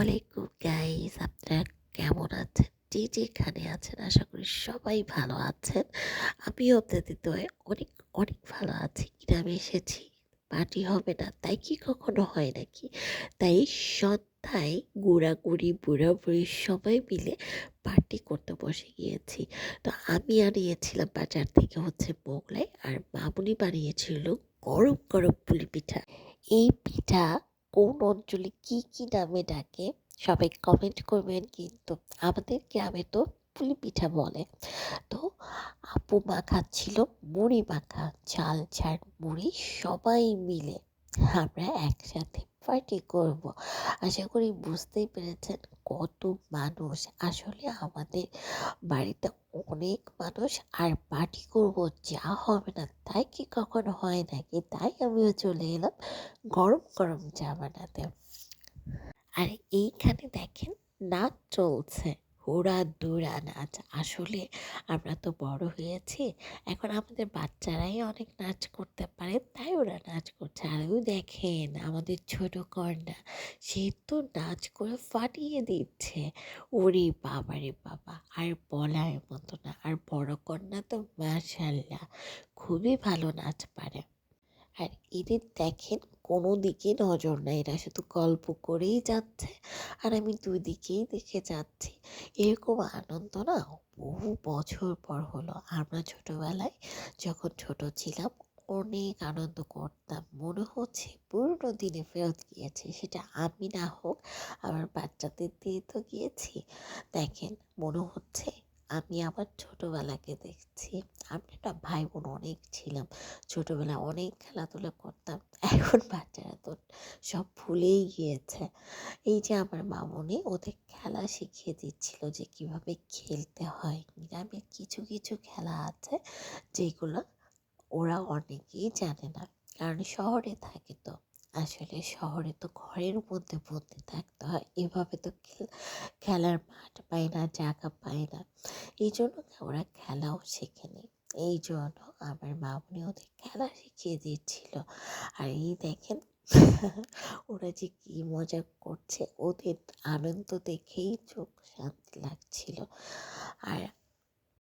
আলাইকুম গাইস, আপনারা কেমন আছেন? যে যেখানে আছেন আশা করি সবাই ভালো আছেন। আমিও আপনাদের দোয়ায় অনেক অনেক ভালো আছি। গ্রামে এসেছি, পার্টি হবে না তাই কি কখনো হয় নাকি? তাই সন্ধ্যায় গুড়াগুড়ি বুড়াবুড়ি সবাই মিলে পার্টি করতে বসে গিয়েছি। তো আমি আনিয়েছিলাম বাজার থেকে মোগলাই, আর মামুনি বানিয়েছিল গরম গরম পুলি পিঠা। এই পিঠা কোন অঞ্চলে কি কি নামে ডাকে সবাই কমেন্ট করবেন, কিন্তু আমাদের গ্রামে তো পুলি পিঠা বলে। তো আপু মাখাচ্ছিল মুড়ি মাখা, চাল ঝাড় মুড়ি সবাই মিলে আমরা একসাথে পার্টি করব। আশা করি বুঝতেই পেরেছেন কত মানুষ। আসলে আমাদের বাড়িতে অনেক মানুষ, আর পার্টি করব যা হবে না তাই কি কখনো হয় নাকি? তাই আমিও চলে এলাম গরম গরম চা বানাতে। আর এইখানে দেখেন নাচ চলছে, হুড়াদুরা নাচ। আসলে আমরা তো বড় হয়েছি, এখন আমাদের বাচ্চারাই অনেক নাচ করতে পারে, তাই ওরা নাচ করছে। আর ওই দেখেন আমাদের ছোট কন্যা, সে তো নাচ করে ফাটিয়ে দিচ্ছে। ওরে বাবা রে বাবা, আর বলার মতো না। আর বড় কন্যা তো মাশাল্লাহ খুবই ভালো নাচ পারে। আর এদের দেখেন কোনো দিকে নজর নাই, এরা শুধু গল্প করেই যাচ্ছে আর আমি দুই দিকেই দেখে যাচ্ছি। এরকম আনন্দ না বহু বছর পর হলো। আমরা ছোটবেলায় যখন ছোট ছিলাম অনেক আনন্দ করতাম, মনে হচ্ছে পুরনো দিনে ফেরত গিয়েছি। সেটা আমি না হোক, আমার বাচ্চাদের দিয়ে তো গিয়েছি। দেখেন মনে হচ্ছে আমি আমার ছোটবেলাকে দেখছি। আমরা না ভাই বোন অনেক ছিলাম, ছোটবেলায় অনেক খেলাধুলা করতাম। এখন বাচ্চারা তো সব ভুলেই গিয়েছে। এই যে আমার মামুনি ওদের খেলা শিখিয়ে দিচ্ছিল যে কিভাবে খেলতে হয়। গ্রামের কিছু কিছু খেলা আছে যেগুলো ওরা অনেকেই জানে না, কারণ শহরে থাকে। তো আসলে শহরে তো ঘরের মধ্যে বন্দি থাকতে হয়, এভাবে তো খেলার মাঠ পায় না, জায়গা পায় না। এই জন্য ওরা খেলাও শেখেনি। এই জন্য আমার মামুনি ওদের খেলা শিখিয়ে দিচ্ছিল। আর এই দেখেন ওরা যে কি মজা করছে, ওদের আনন্দ দেখেই চোখ শান্তি লাগছিল। আর